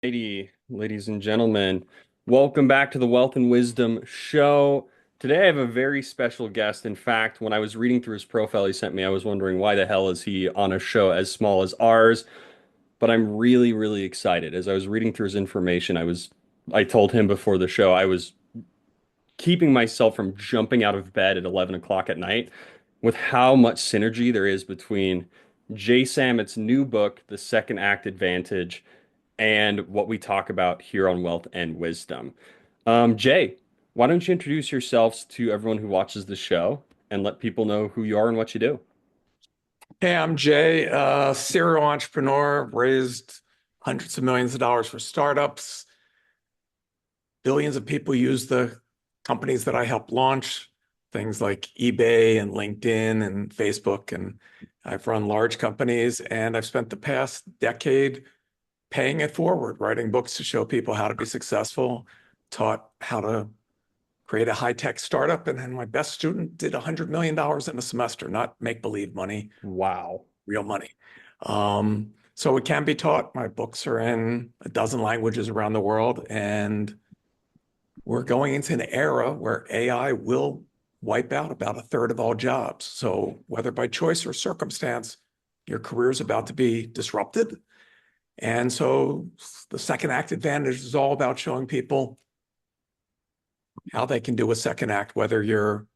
Ladies and gentlemen, welcome back to the Wealth and Wisdom Show. Today I have a very special guest. In fact, when I was reading through his profile he sent me, I was wondering why the hell is he on a show as small as ours? But I'm really, really excited. As I was reading through his information, I told him before the show I was keeping myself from jumping out of bed at 11 o'clock at night with how much synergy there is between Jay Samit's new book, The Second Act Advantage, and what we talk about here on Wealth and Wisdom. Jay, why don't you introduce yourselves to everyone who watches the show and let people know who you are and what you do? Hey, I'm Jay, serial entrepreneur, raised hundreds of millions of dollars for startups. Billions of people use the companies that I help launch, things like eBay and LinkedIn and Facebook. And I've run large companies, and I've spent the past decade paying it forward, writing books to show people how to be successful, taught how to create a high-tech startup. And then my best student did $100 million in a semester, not make-believe money, Wow. real money. So it can be taught. My books are in a dozen languages around the world, and we're going into an era where AI will wipe out about a third of all jobs. So whether by choice or circumstance, your career is about to be disrupted. And so the second act advantage is all about showing people how they can do a second act, whether you're,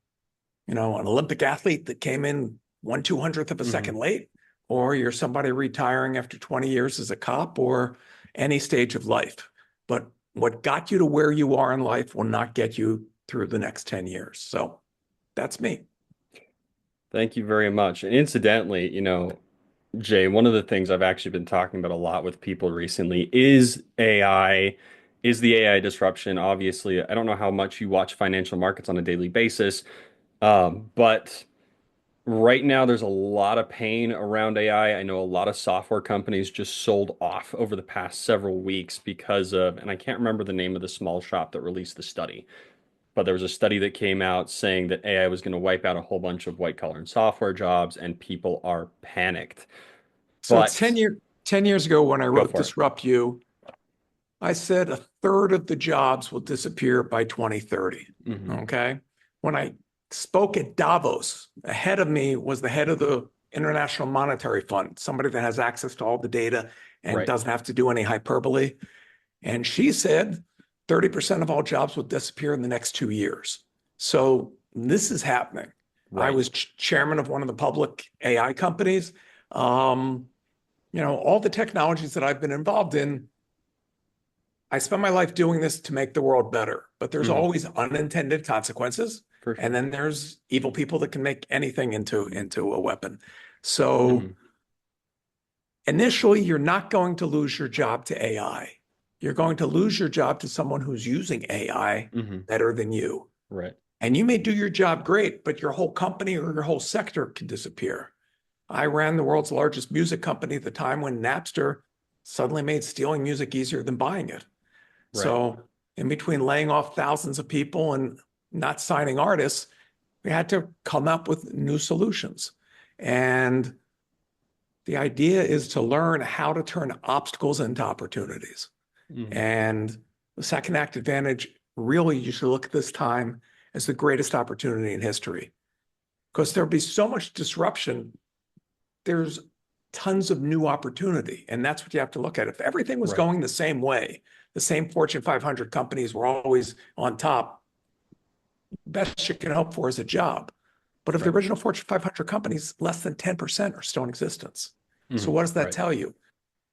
an Olympic athlete that came in 1/200th of a second late, or you're somebody retiring after 20 years as a cop, or any stage of life. But what got you to where you are in life will not get you through the next 10 years. So that's me. Thank you very much. And incidentally, Jay, one of the things I've actually been talking about a lot with people recently is AI, is the AI disruption. Obviously, I don't know how much you watch financial markets on a daily basis, but right now there's a lot of pain around AI. I know a lot of software companies just sold off over the past several weeks because of, and I can't remember the name of the small shop that released the study, but there was a study that came out saying that AI was going to wipe out a whole bunch of white collar and software jobs, and people are panicked. So But 10 years ago, when I go wrote for it. Disrupt You, I said a third of the jobs will disappear by 2030. Hmm. Okay. When I spoke at Davos, ahead of me was the head of the International Monetary Fund, somebody that has access to all the data and Right. doesn't have to do any hyperbole. And she said 30% of all jobs will disappear in the next 2 years. So this is happening. I Right. was chairman of one of the public AI companies. All the technologies that I've been involved in, I spend my life doing this to make the world better, but there's Hmm. always unintended consequences. For And sure. then there's evil people that can make anything into a weapon. So Hmm. initially, you're not going to lose your job to AI. You're going to lose your job to someone who's using AI Hmm. better than you. Right. And you may do your job great, but your whole company or your whole sector can disappear. I ran the world's largest music company at the time when Napster suddenly made stealing music easier than buying it. Right. So, in between laying off thousands of people and not signing artists, we had to come up with new solutions. And the idea is to learn how to turn obstacles into opportunities. Hmm. And the second act advantage, really, you should look at this time as the greatest opportunity in history because there'll be so much disruption. There's tons of new opportunity. And that's what you have to look at. If everything was Right. going the same way, the same Fortune 500 companies were always on top, best you can hope for is a job. But of the Right. original Fortune 500 companies, less than 10% are still in existence. So Hmm. what does that Right. tell you?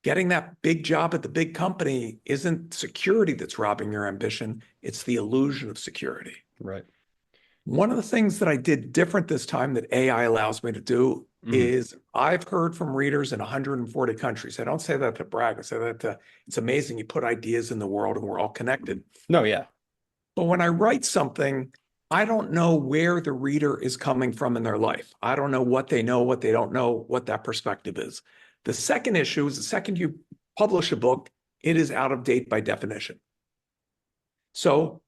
Getting that big job at the big company isn't security that's robbing your ambition. It's the illusion of security. Right. One of the things that I did different this time that AI allows me to do Hmm. is I've heard from readers in 140 countries. I don't say that to brag. I say that it's amazing you put ideas in the world and we're all connected. No, yeah. But when I write something, I don't know where the reader is coming from in their life. I don't know, what they don't know, what that perspective is. The second issue is the second you publish a book, it is out of date by definition. So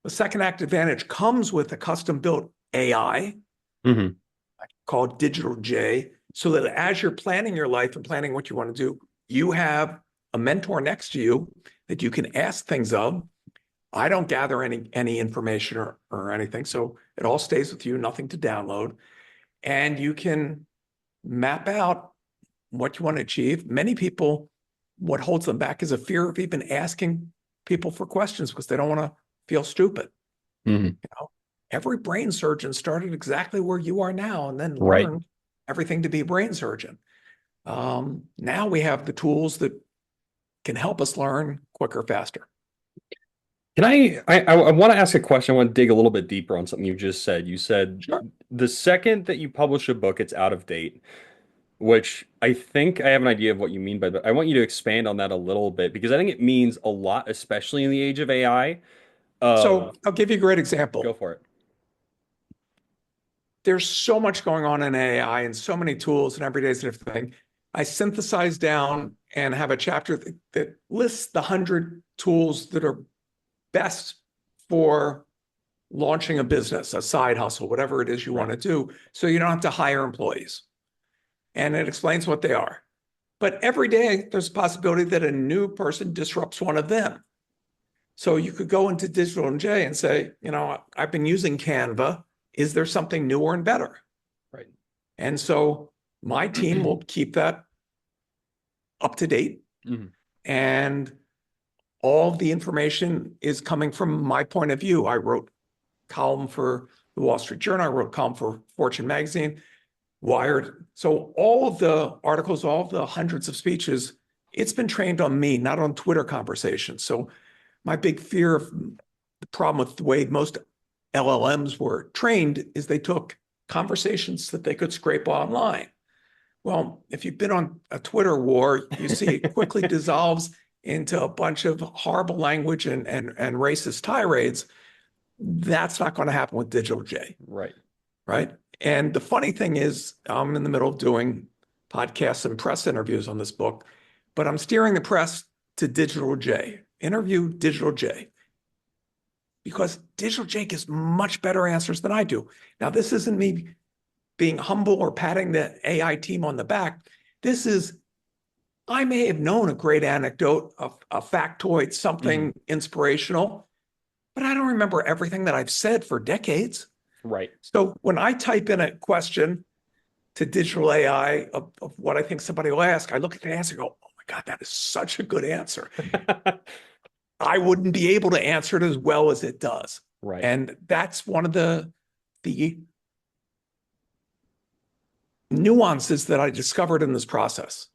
the second act advantage comes with a custom built AI Hmm. called Digital J, so that as you're planning your life and planning what you want to do, you have a mentor next to you that you can ask things of. I don't gather any information or anything, so it all stays with you, nothing to download. And you can map out what you want to achieve. Many people, what holds them back is a fear of even asking people for questions because they don't want to feel stupid. Hmm. You know, every brain surgeon started exactly where you are now and then Right. learned everything to be a brain surgeon. Now we have the tools that can help us learn quicker, faster. Can I want to ask a question. I want to dig a little bit deeper on something you just said. You said Sure. the second that you publish a book, it's out of date, which I think I have an idea of what you mean by that. I want you to expand on that a little bit because I think it means a lot, especially in the age of AI. So Of I'll give you a great Go example. for it. There's so much going on in AI and so many tools and every day's a different thing. I synthesize down and have a chapter that lists the 100 tools that are best for launching a business, a side hustle, whatever it is you Right. want to do, so you don't have to hire employees. And it explains what they are. But every day, there's a possibility that a new person disrupts one of them. So you could go into Digital and J and say, I've been using Canva. Is there something newer and better? Right. And so my team will keep that up to date. Mhm. And all of the information is coming from my point of view. I wrote column for the Wall Street Journal. I wrote column for Fortune magazine, Wired. So all of the articles, all of the hundreds of speeches, it's been trained on me, not on Twitter conversations. So my big fear of the problem with the way most LLMs were trained is they took conversations that they could scrape online. Well, if you've been on a Twitter war, you see it quickly dissolves into a bunch of horrible language and racist tirades. That's not going to happen with Digital J, Right. right? And the funny thing is, I'm in the middle of doing podcasts and press interviews on this book, but I'm steering the press to Digital J. Interview Digital J, because Digital J gives much better answers than I do. Now, this isn't me being humble or patting the AI team on the back. This is, I may have known a great anecdote, a factoid, Mhm. something inspirational, but I don't remember everything that I've said for decades. Right. So when I type in a question to digital AI of what I think somebody will ask, I look at the answer and go, oh my God, that is such a good answer. I wouldn't be able to answer it as well as it does. Right. And that's one of the nuances that I discovered in this process,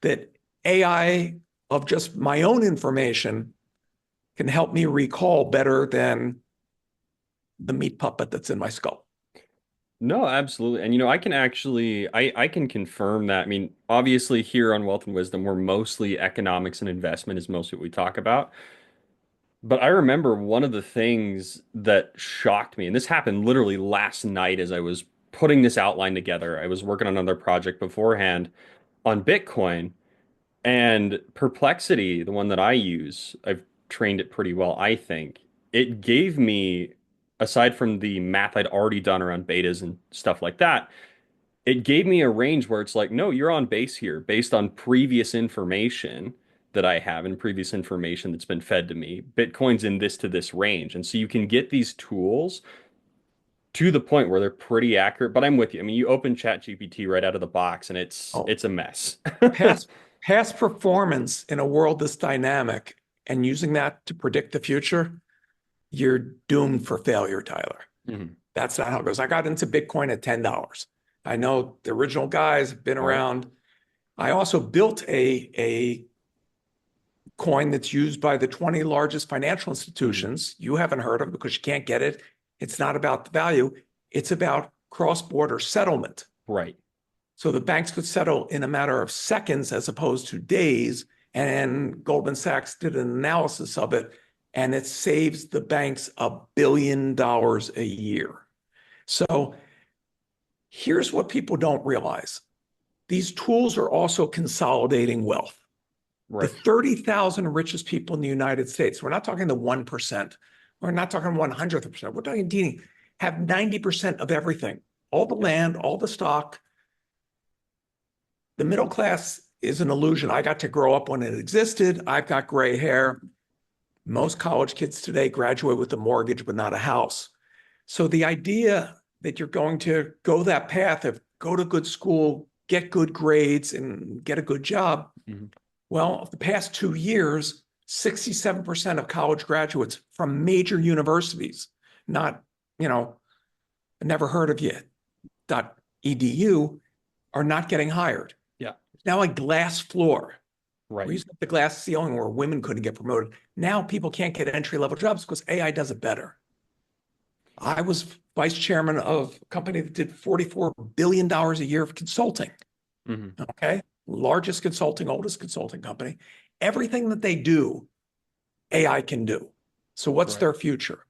that AI of just my own information can help me recall better than the meat puppet that's in my skull. No, absolutely. And I can actually I can confirm that. I mean, obviously here on Wealth and Wisdom, we're mostly economics and investment is mostly what we talk about. But I remember one of the things that shocked me, and this happened literally last night as I was putting this outline together. I was working on another project beforehand on Bitcoin and Perplexity, the one that I use. I've trained it pretty well, I think. It gave me, aside from the math I'd already done around betas and stuff like that, it gave me a range where it's like, no, you're on base here based on previous information that I have and previous information that's been fed to me. Bitcoin's in this to this range. And so you can get these tools to the point where they're pretty accurate. But I'm with you. I mean, you open ChatGPT right out of the box and it's Oh, it's a mess. past past performance in a world that's dynamic and using that to predict the future, you're doomed for failure, Tyler. Mhm. That's not how it goes. I got into Bitcoin at $10. I know the original guys have been Right. around. I also built a coin that's used by the 20 largest financial Mhm. institutions you haven't heard of because you can't get it. It's not about the value. It's about cross-border settlement. Right. So the banks could settle in a matter of seconds as opposed to days. And Goldman Sachs did an analysis of it, and it saves the banks $1 billion a year. So here's what people don't realize. These tools are also consolidating wealth. The Right. 30,000 richest people in the United States, we're not talking the 1%. We're not talking 100%. We're talking teeny, have 90% of everything, all the Yep. land, all the stock. The middle class is an illusion. I got to grow up when it existed. I've got gray hair. Most college kids today graduate with a mortgage, but not a house. So the idea that you're going to go that path of go to good school, get good grades, and get a good job. Mhm. Well, the past 2 years, 67% of college graduates from major universities, not, never heard of you, .edu, are not getting hired. Yeah. It's now a glass floor. We Right. used to have the glass ceiling where women couldn't get promoted. Now people can't get entry-level jobs because AI does it better. I was vice chairman of a company that did $44 billion a year of consulting. Hmm. Okay. Largest consulting, oldest consulting company. Everything that they do, AI can do. So what's Right. their future?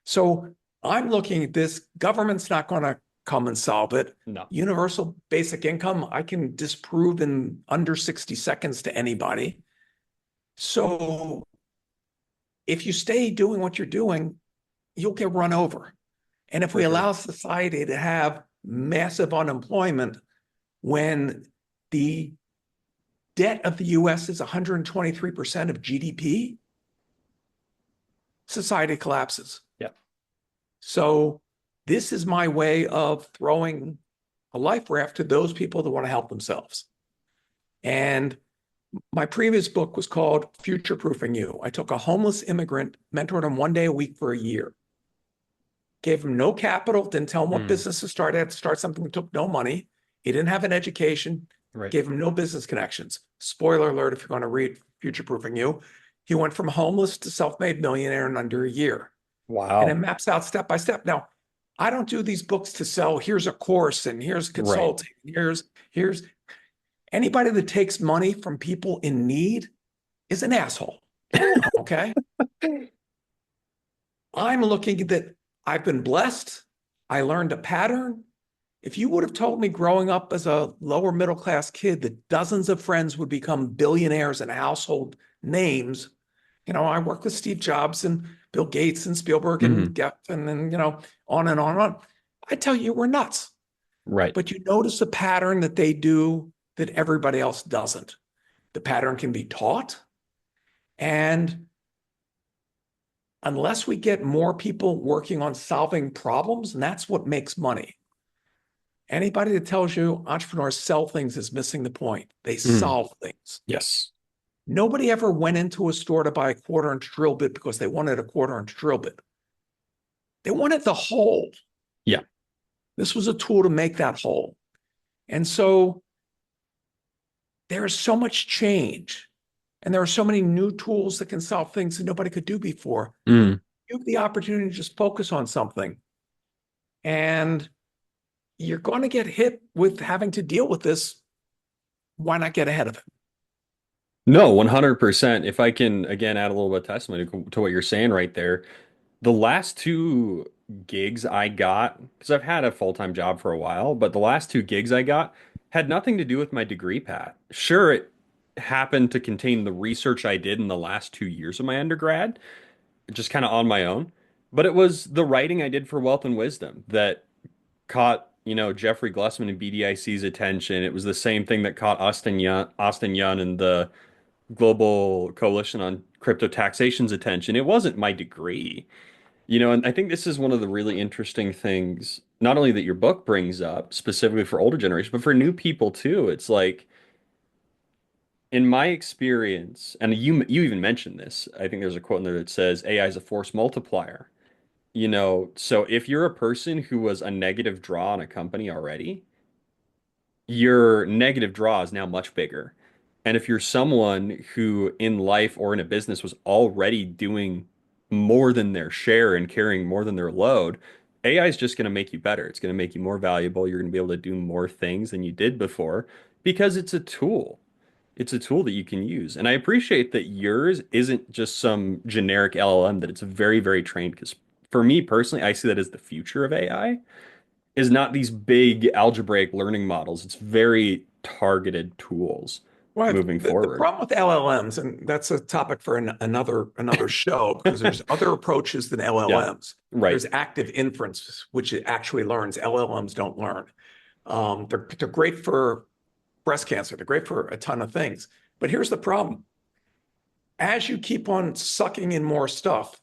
So I'm looking at this. Government's not going to come and solve it. No. Universal basic income, I can disprove in under 60 seconds to anybody. So if you stay doing what you're doing, you'll get run over. And if For we sure. allow society to have massive unemployment when the debt of the US is 123% of GDP, society collapses. Yeah. So this is my way of throwing a life raft to those people that want to help themselves. And my previous book was called Future Proofing You. I took a homeless immigrant, mentored him 1 day a week for a year, gave him no capital, didn't tell him what Mm. business to start. He had to start something that took no money. He didn't have an education, Right. gave him no business connections. Spoiler alert, if you're going to read Future Proofing You, he went from homeless to self-made millionaire in under a year. And it Wow. maps out step by step. Now, I don't do these books to sell, here's a course and here's Right. consulting. Here's anybody that takes money from people in need is an asshole. Okay. I'm looking at that. I've been blessed. I learned a pattern. If you would have told me growing up as a lower middle class kid that dozens of friends would become billionaires and household names, I worked with Steve Jobs and Bill Gates and Spielberg and Hmm. Geffen and, on and on and on. I tell you, we're nuts. Right. But you notice a pattern that they do that everybody else doesn't. The pattern can be taught. And unless we get more people working on solving problems, and that's what makes money. Anybody that tells you entrepreneurs sell things is missing the point. They Mm. solve things. Yes. Nobody ever went into a store to buy a quarter-inch drill bit because they wanted a quarter-inch drill bit. They wanted the whole. Yeah. This was a tool to make that whole. And so there is so much change, and there are so many new tools that can solve things that nobody could do before. Mm. You have the opportunity to just focus on something, and you're going to get hit with having to deal with this. Why not get ahead of it? No, 100%. If I can again add a little bit of testimony to what you're saying right there, the last two gigs I got, because I've had a full-time job for a while, but the last two gigs I got had nothing to do with my degree path. Sure, it happened to contain the research I did in the last 2 years of my undergrad, just kind of on my own, but it was the writing I did for Wealth and Wisdom that caught, Jeffrey Glussman and BDIC's attention. It was the same thing that caught Austin Yun and the Global Coalition on Crypto Taxation's attention. It wasn't my degree. And I think this is one of the really interesting things, not only that your book brings up specifically for older generation, but for new people too. It's like, in my experience, and you even mentioned this, I think there's a quote in there that says AI is a force multiplier. So if you're a person who was a negative draw on a company already, your negative draw is now much bigger. And if you're someone who in life or in a business was already doing more than their share and carrying more than their load, AI is just going to make you better. It's going to make you more valuable. You're going to be able to do more things than you did before because it's a tool. It's a tool that you can use. And I appreciate that yours isn't just some generic LLM, that it's very, very trained. Because for me personally, I see that as the future of AI is not these big algebraic learning models. It's very targeted tools Well, moving the forward. problem with LLMs, and that's a topic for another show, because there's other approaches than Yeah, LLMs. right. There's active inference, which it actually learns. LLMs don't learn. They're great for breast cancer. They're great for a ton of things. But here's the problem. As you keep on sucking in more stuff,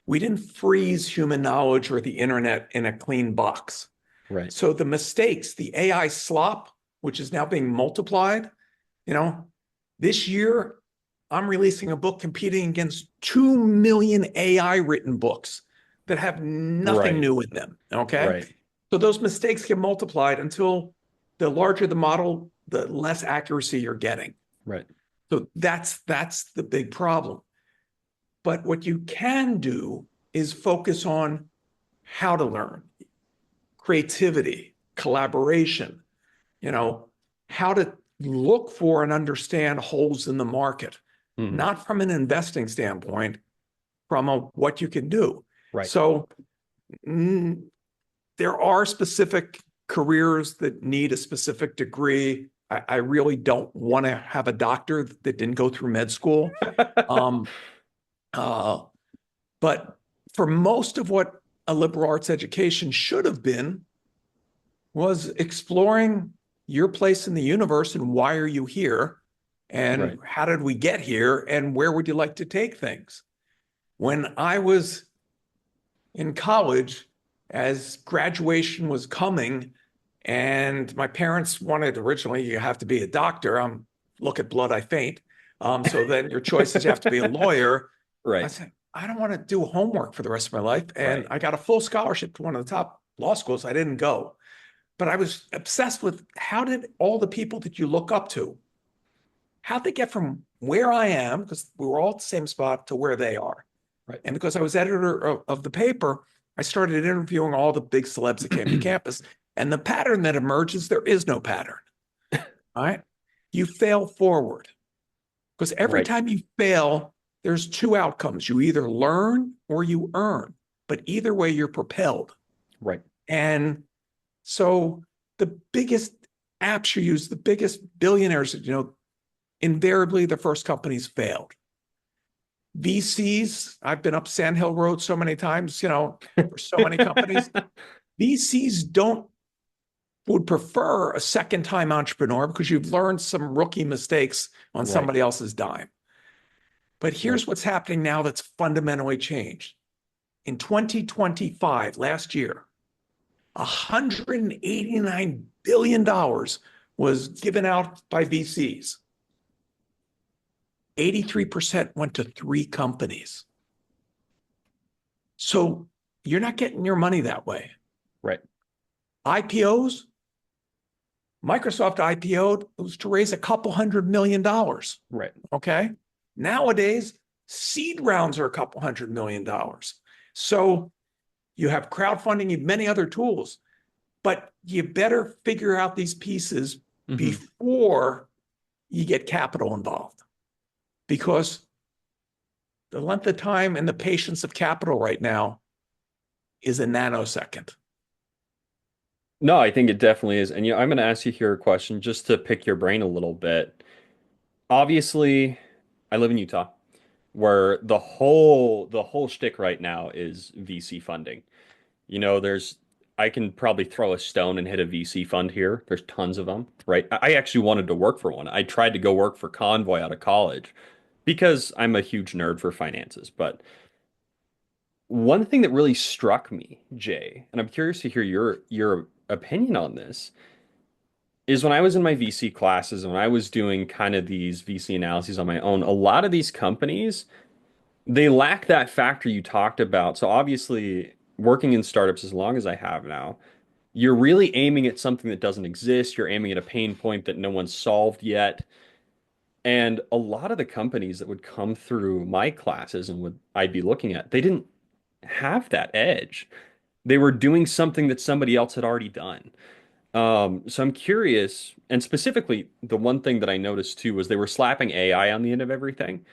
we didn't freeze human knowledge or the internet in a clean box. Right. So the mistakes, the AI slop, which is now being multiplied, you know, this year I'm releasing a book competing against 2 million AI written books that have nothing Right. new in them. Okay. Right. So those mistakes get multiplied until the larger the model, the less accuracy you're getting. Right. So that's the big problem. But what you can do is focus on how to learn, creativity, collaboration, how to look for and understand holes in the market, Mhm. not from an investing standpoint, from what you can do. Right. So there are specific careers that need a specific degree. I really don't want to have a doctor that didn't go through med school. Um, uh, but for most of what a liberal arts education should have been was exploring your place in the universe and why are you here and Right. how did we get here and where would you like to take things? When I was in college, as graduation was coming, and my parents wanted originally, you have to be a doctor. Look at blood, I faint. So then your choice is you have to be a lawyer. I Right. said, I don't want to do homework for the rest of my life. And Right. I got a full scholarship to one of the top law schools. I didn't go, but I was obsessed with how did all the people that you look up to, how'd they get from where I am, because we were all at the same spot, to where they are? Right. And because I was editor of the paper, I started interviewing all the big celebs that came to campus. And the pattern that emerges, there is no pattern. All right. You fail forward because every Right. time you fail, there's two outcomes. You either learn or you earn, but either way, you're propelled. Right. And so the biggest apps you use, the biggest billionaires, invariably the first companies failed. VCs, I've been up Sand Hill Road so many times, for so many companies. VCs would prefer a second time entrepreneur because you've learned some rookie mistakes on Right. somebody else's dime. But Right. here's what's happening now that's fundamentally changed. In 2025, last year, $189 billion was given out by VCs. 83% went to 3 companies. So you're not getting your money that way. Right. IPOs, Microsoft IPO'd, it was to raise a couple $100 million. Right. Okay. Nowadays, seed rounds are a couple $100 million. So you have crowdfunding, you have many other tools, but you better figure out these pieces Mhm. before you get capital involved, because the length of time and the patience of capital right now is a nanosecond. No, I think it definitely is. And I'm going to ask you here a question just to pick your brain a little bit. Obviously, I live in Utah, where the whole shtick right now is VC funding. There's I can probably throw a stone and hit a VC fund here. There's tons of them, right? I actually wanted to work for one. I tried to go work for Convoy out of college because I'm a huge nerd for finances. But one thing that really struck me, Jay, and I'm curious to hear your opinion on this, is when I was in my VC classes and when I was doing kind of these VC analyses on my own, a lot of these companies, they lack that factor you talked about. So obviously, working in startups as long as I have now, you're really aiming at something that doesn't exist. You're aiming at a pain point that no one's solved yet. And a lot of the companies that would come through my classes and would I'd be looking at, they didn't have that edge. They were doing something that somebody else had already done. So I'm curious, and specifically, the one thing that I noticed too was they were slapping AI on the end of everything,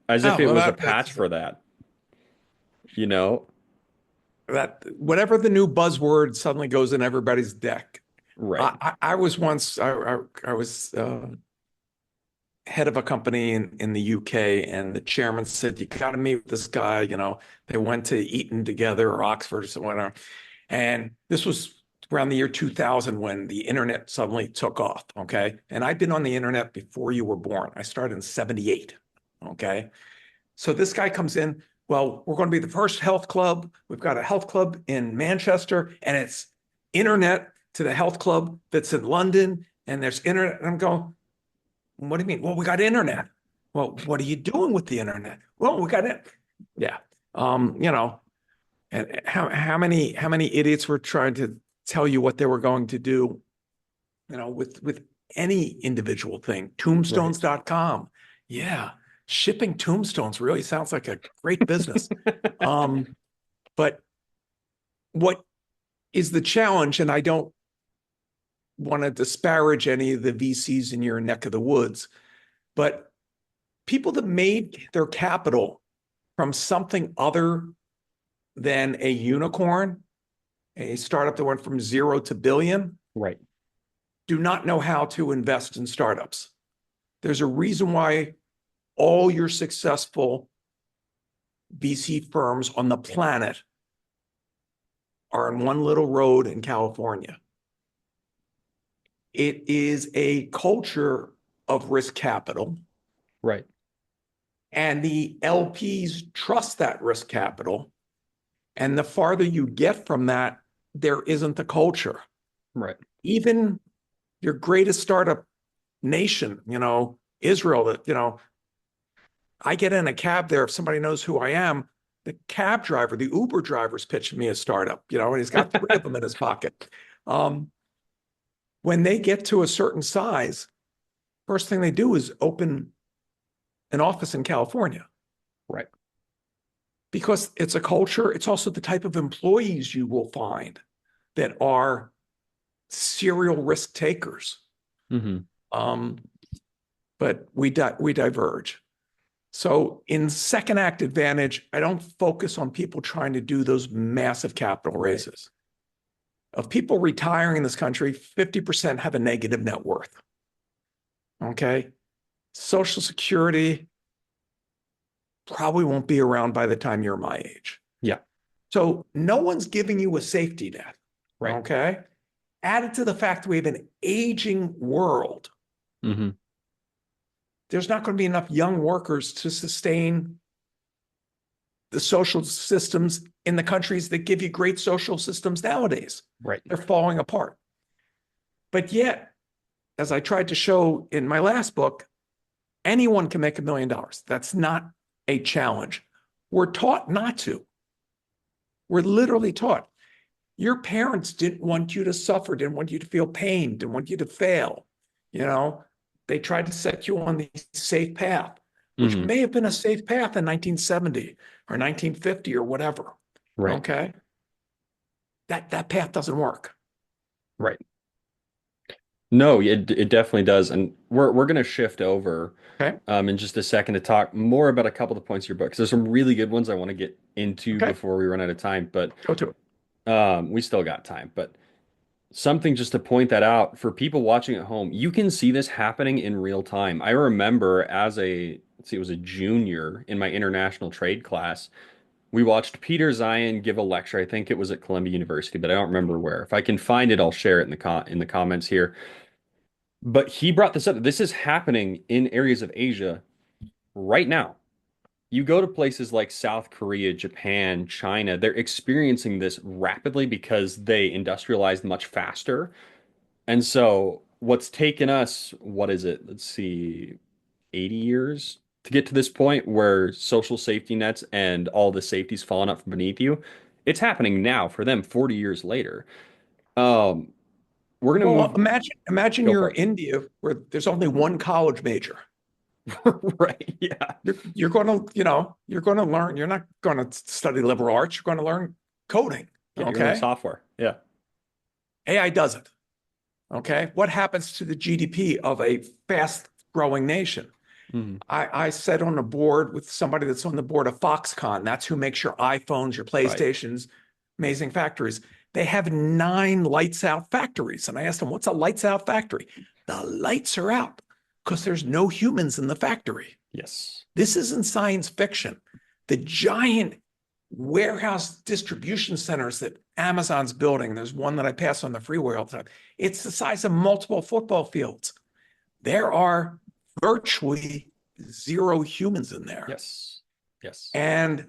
as if Oh, it well, was a patch for that, you know? that whatever the new buzzword suddenly goes in everybody's deck. Right, I was once I was head of a company in the UK, and the chairman said, "You got to meet with this guy." They went to Eton together or Oxford or somewhere, and this was around the year 2000 when the internet suddenly took off, okay? And I'd been on the internet before you were born. I started in 78, okay? So this guy comes in, well, we're going to be the first health club. We've got a health club in Manchester, and it's internet to the health club that's in London, and there's internet. And I'm going, what do you mean? Well, we got internet. Well, what are you doing with the internet? Well, we got it. Yeah. You know, and how many idiots were trying to tell you what they were going to do, you know, with any individual thing. Right. Tombstones.com. Yeah. Shipping tombstones really sounds like a great business. But what is the challenge? And I don't want to disparage any of the VCs in your neck of the woods, but people that made their capital from something other than a unicorn, a startup that went from 0 to billion, Right. do not know how to invest in startups. There's a reason why all your successful VC firms on the planet are in one little road in California. It is a culture of risk capital, Right. and the LPs trust that risk capital. And the farther you get from that, there isn't the culture. Right. Even your greatest startup nation, you know, Israel, that, you know, I get in a cab there. If somebody knows who I am, the cab driver, the Uber driver's pitching me a startup, you know, and he's got 3 of them in his pocket. When they get to a certain size, first thing they do is open an office in California. Right. Because it's a culture. It's also the type of employees you will find that are serial risk takers. Mm-hmm. But we diverge. So in second act advantage, I don't focus on people trying to do those massive capital raises. Of people retiring in this country, 50% have a negative net worth. Okay. Social Security probably won't be around by the time you're my age. Yeah. So no one's giving you a safety net. Right. Okay. Added to the fact that we have an aging world, Mm-hmm. there's not going to be enough young workers to sustain the social systems in the countries that give you great social systems nowadays. Right. They're falling apart. But yet, as I tried to show in my last book, anyone can make $1 million. That's not a challenge. We're taught not to. We're literally taught. Your parents didn't want you to suffer, didn't want you to feel pain, didn't want you to fail. You know, they tried to set you on the safe path, which Mm-hmm. may have been a safe path in 1970 or 1950 or whatever. Right. Okay. That path doesn't work. Right. No, it definitely does. And we're gonna shift over Okay. in just a second to talk more about a couple of the points of your book. 'Cause there's some really good ones I want to get into Okay. before we run out of time, but Go to it. we still got time. But something just to point that out for people watching at home, you can see this happening in real time. I remember as a, let's see, it was a junior in my international trade class. We watched Peter Zion give a lecture. I think it was at Columbia University, but I don't remember where. If I can find it, I'll share it in the comments here. But he brought this up. This is happening in areas of Asia right now. You go to places like South Korea, Japan, China, they're experiencing this rapidly because they industrialized much faster. And so what's taken us, what is it? Let's see, 80 years to get to this point where social safety nets and all the safety's fallen up from beneath you. It's happening now for them 40 years later. Um, we're gonna Well, move, imagine go you're for it. India where there's only one college major. Right. Yeah. You're going to, you know, you're going to learn. You're not going to study liberal arts. You're going to learn coding. Yeah, you're learning Okay. software. Yeah. AI does it. Okay. What happens to the GDP of a fast growing nation? Mhm. I sat on a board with somebody that's on the board of Foxconn. That's who makes your iPhones, your Right. PlayStations, amazing factories. They have 9 lights out factories. And I asked them, what's a lights out factory? The lights are out because there's no humans in the factory. Yes. This isn't science fiction. The giant warehouse distribution centers that Amazon's building. There's one that I pass on the freeway all the time. It's the size of multiple football fields. There are virtually zero humans in there. Yes. Yes. And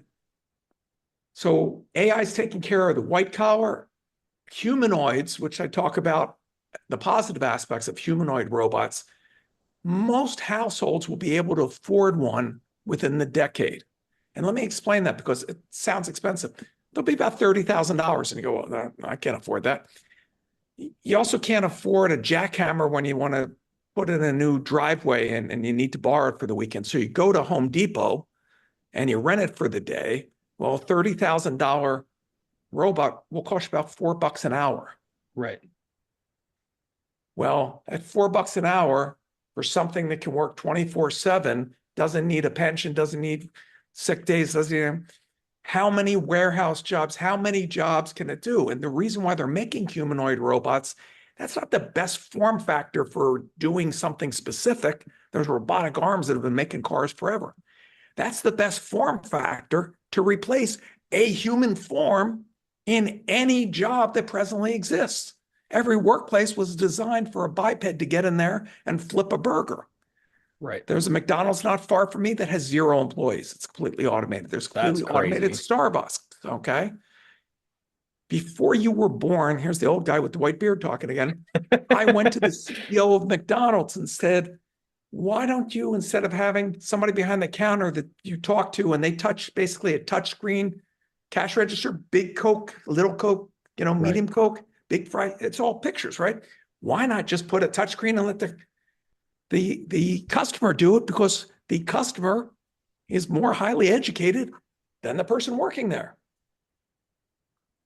so AI is taking care of the white collar humanoids, which I talk about the positive aspects of humanoid robots. Most households will be able to afford one within the decade. And let me explain that because it sounds expensive. They'll be about $30,000. And you go, well, I can't afford that. You also can't afford a jackhammer when you want to put in a new driveway and you need to borrow it for the weekend. So you go to Home Depot and you rent it for the day. Well, a $30,000 robot will cost you about $4 an hour. Right. Well, at $4 an hour for something that can work 24/7, doesn't need a pension, doesn't need sick days, doesn't need, how many warehouse jobs, how many jobs can it do? And the reason why they're making humanoid robots, that's not the best form factor for doing something specific. There's robotic arms that have been making cars forever. That's the best form factor to replace a human form in any job that presently exists. Every workplace was designed for a biped to get in there and flip a burger. Right. There's a McDonald's not far from me that has 0 employees. It's completely automated. There's That's completely automated crazy. Starbucks, okay? Before you were born, here's the old guy with the white beard talking again. I went to the CEO of McDonald's and said, why don't you, instead of having somebody behind the counter that you talk to and they touch basically a touch screen cash register, big Coke, little Coke, Right. medium Coke, big fry, it's all pictures, right? Why not just put a touch screen and let the customer do it, because the customer is more highly educated than the person working there.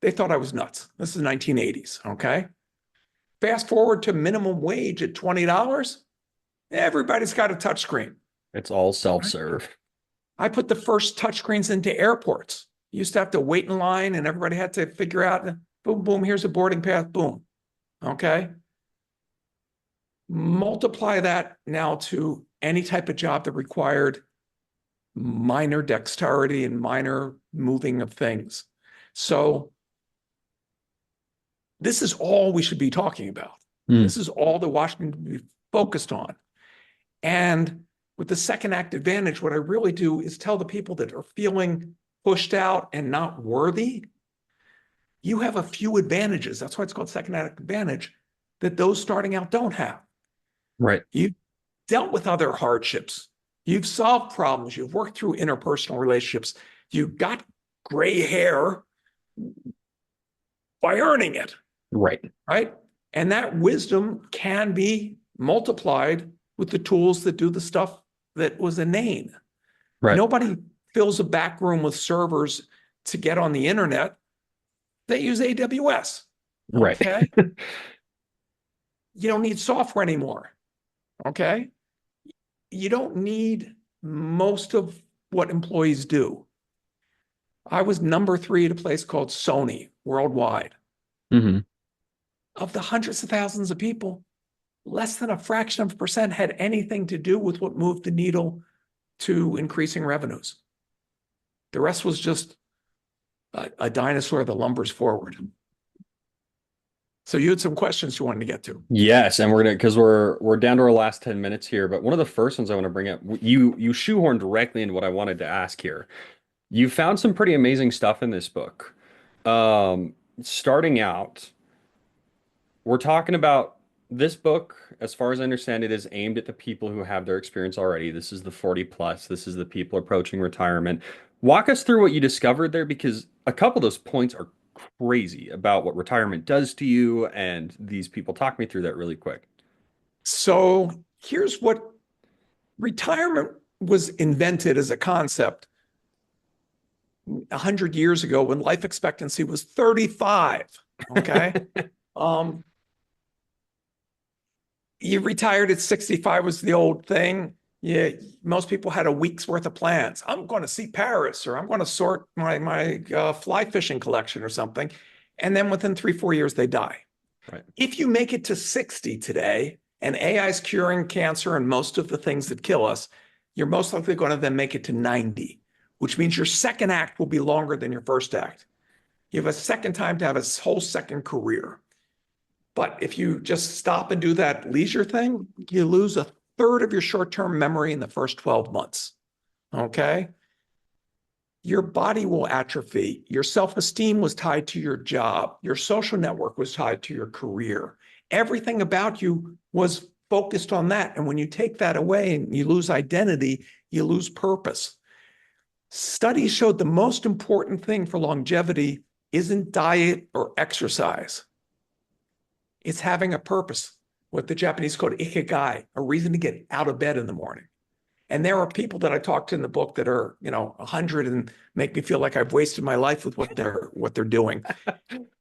They thought I was nuts. This is 1980s, okay? Fast forward to minimum wage at $20. Everybody's got a touch screen. It's all self-serve. I put the first touch screens into airports. You used to have to wait in line and everybody had to figure out, boom, boom, here's a boarding pass, boom. Okay. Multiply that now to any type of job that required minor dexterity and minor moving of things. So this is all we should be talking about. This is all that Washington should be focused on. And with the second act advantage, what I really do is tell the people that are feeling pushed out and not worthy, you have a few advantages. That's why it's called second act advantage that those starting out don't have. Right. You've dealt with other hardships. You've solved problems. You've worked through interpersonal relationships. You've got gray hair by earning it. Right. Right. And that wisdom can be multiplied with the tools that do the stuff that was inane. Right. Nobody fills a back room with servers to get on the internet. They use AWS. Right. Okay. You don't need software anymore. Okay. You don't need most of what employees do. I was number 3 at a place called Sony worldwide. Mm-hmm. Of the hundreds of thousands of people, less than a fraction of a percent had anything to do with what moved the needle to increasing revenues. The rest was just a dinosaur that lumbers forward. So you had some questions you wanted to get to. Yes, and because we're down to our last 10 minutes here, but one of the first ones I want to bring up, you shoehorned directly into what I wanted to ask here. You found some pretty amazing stuff in this book. Starting out, we're talking about this book, as far as I understand it, is aimed at the people who have their experience already. This is the 40 plus. This is the people approaching retirement. Walk us through what you discovered there, because a couple of those points are crazy about what retirement does to you, and these people. Talk me through that really quick. So here's what retirement was invented as a concept 100 years ago when life expectancy was 35. Okay. You retired at 65 was the old thing. Yeah, most people had a week's worth of plans. I'm going to see Paris, or I'm going to sort my fly fishing collection or something. And then within 3-4 years, they die. Right. If you make it to 60 today and AI is curing cancer and most of the things that kill us, you're most likely going to then make it to 90. which means your second act will be longer than your first act. You have a second time to have a whole second career. But if you just stop and do that leisure thing, you lose a third of your short-term memory in the first 12 months. Okay? Your body will atrophy. Your self-esteem was tied to your job. Your social network was tied to your career. Everything about you was focused on that. And when you take that away and you lose identity, you lose purpose. Studies showed the most important thing for longevity isn't diet or exercise. It's having a purpose, what the Japanese call ikigai, a reason to get out of bed in the morning. And there are people that I talked to in the book that are, 100 and make me feel like I've wasted my life with what they're doing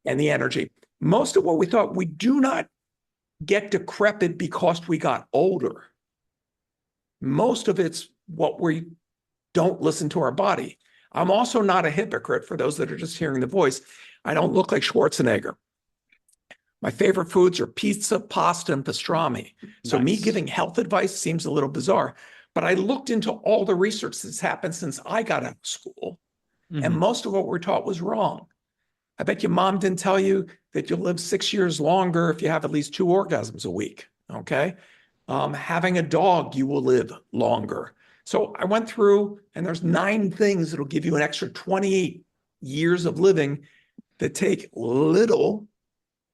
and the energy. Most of what we thought, we do not get decrepit because we got older. Most of it's what we don't listen to our body. I'm also not a hypocrite for those that are just hearing the voice. I don't look like Schwarzenegger. My favorite foods are pizza, pasta, and pastrami. So Nice. me giving health advice seems a little bizarre, but I looked into all the research that's happened since I got out of school, and most of what we're taught was wrong. I bet your mom didn't tell you that you'll live 6 years longer if you have at least 2 orgasms a week, okay? Having a dog, you will live longer. So I went through, and there's 9 things that'll give you an extra 28 years of living that take little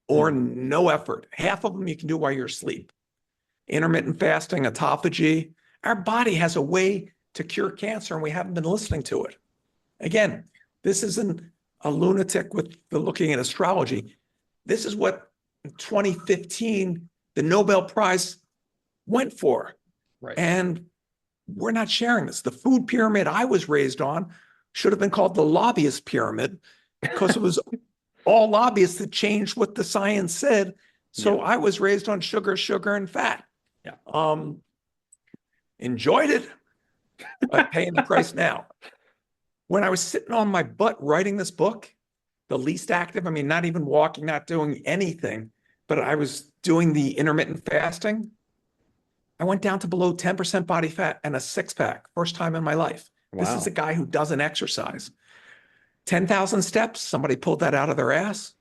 or no effort. Half of them you can do while you're asleep. Intermittent fasting, autophagy. Our body has a way to cure cancer, and we haven't been listening to it. Again, this isn't a lunatic with the looking at astrology. This is what in 2015 the Nobel Prize went for. Right. And we're not sharing this. The food pyramid I was raised on should have been called the lobbyist pyramid because it was all lobbyists that changed what the science said. So I was raised on sugar, and fat. Yeah. Enjoyed it, but paying the price now. When I was sitting on my butt writing this book, the least active, I mean, not even walking, not doing anything, but I was doing the intermittent fasting. I went down to below 10% body fat and a 6-pack, first time in my life. Wow. This is a guy who doesn't exercise. 10,000 steps, somebody pulled that out of their ass.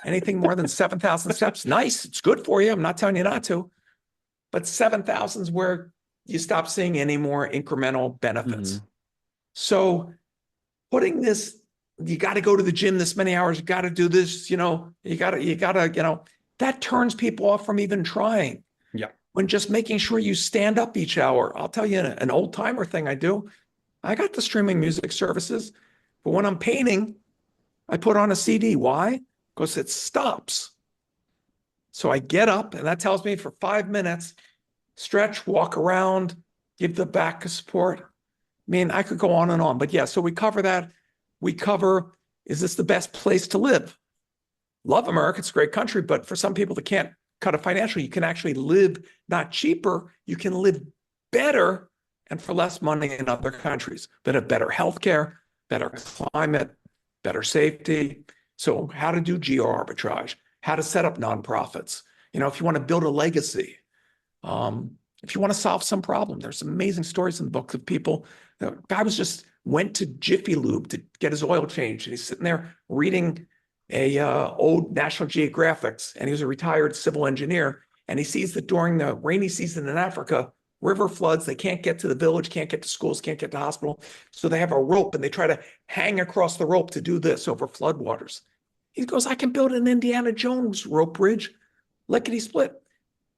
Anything more than 7,000 steps, nice, it's good for you. I'm not telling you not to. But 7,000 is where you stop seeing any more incremental benefits. So putting this, you got to go to the gym this many hours, you got to do this, you got to, that turns people off from even trying. Yeah. When just making sure you stand up each hour. I'll tell you an old timer thing I do. I got the streaming music services, but when I'm painting, I put on a CD. Why? Because it stops. So I get up, and that tells me for 5 minutes, stretch, walk around, give the back a support. I mean, I could go on and on, but yeah, so we cover that. We cover, is this the best place to live? Love America, it's a great country, but for some people that can't cut it financially, you can actually live not cheaper, you can live better and for less money in other countries that have better healthcare, better climate, better safety. So how to do geo arbitrage, how to set up nonprofits. If you want to build a legacy, if you want to solve some problem, there's amazing stories in the book of people. The guy went to Jiffy Lube to get his oil changed, and he's sitting there reading a old National Geographics, and he was a retired civil engineer, and he sees that during the rainy season in Africa, river floods, they can't get to the village, can't get to schools, can't get to hospital, so they have a rope, and they try to hang across the rope to do this over floodwaters. He goes, I can build an Indiana Jones rope bridge, lickety split.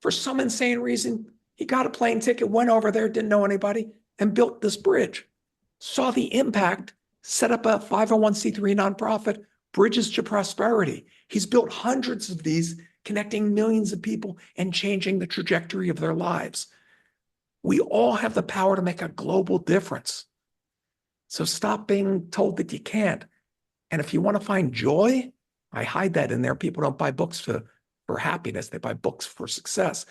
For some insane reason, he got a plane ticket, went over there, didn't know anybody, and built this bridge. Saw the impact, set up a 501c3 nonprofit, Bridges to Prosperity. He's built hundreds of these, connecting millions of people and changing the trajectory of their lives. We all have the power to make a global difference. So stop being told that you can't. And if you want to find joy, I hide that in there. People don't buy books for happiness. They buy books for success.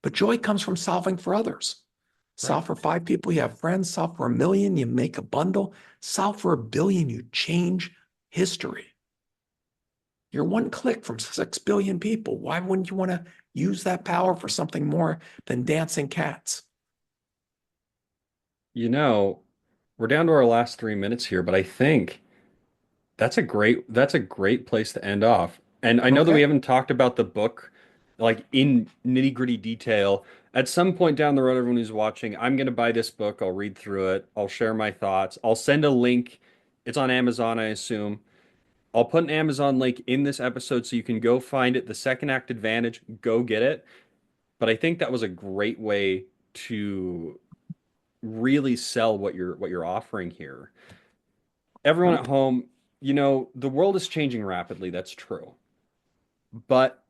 But joy comes from solving for others. Solve for 5 people, you have friends. Solve for 1 million, you make a bundle. Solve for 1 billion, you change history. You're 1 click from 6 billion people. Why wouldn't you want to use that power for something more than dancing cats? we're down to our last 3 minutes here, but I think that's a great place to end off. And I know that we Okay. haven't talked about the book like in nitty-gritty detail. At some point down the road, everyone who's watching, I'm gonna buy this book. I'll read through it. I'll share my thoughts. I'll send a link. It's on Amazon, I assume. I'll put an Amazon link in this episode so you can go find it. The Second Act Advantage, go get it. But I think that was a great way to really sell what you're offering here. Everyone Um, at home, the world is changing rapidly. That's true. But,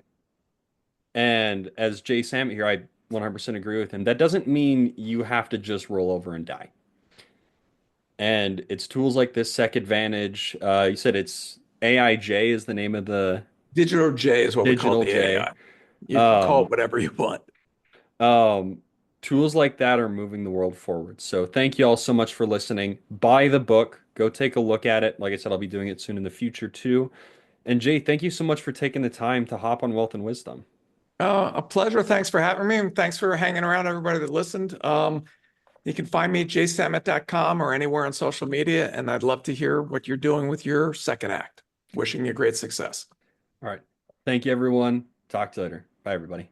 and as Jay Samit here, I 100% agree with him. That doesn't mean you have to just roll over and die. And it's tools like this Sec Advantage. You said it's AIJ is the name of the Digital J is what we call digital the J. AI. You can call it Um, whatever you want. um, Tools like that are moving the world forward. So thank you all so much for listening. Buy the book. Go take a look at it. Like I said, I'll be doing it soon in the future too. And Jay, thank you so much for taking the time to hop on Wealth and Wisdom. A pleasure. Thanks for having me. And thanks for hanging around, everybody that listened. You can find me at jsamit.com or anywhere on social media. And I'd love to hear what you're doing with your second act. Wishing you great success. All right. Thank you, everyone. Talk to you later. Bye, everybody.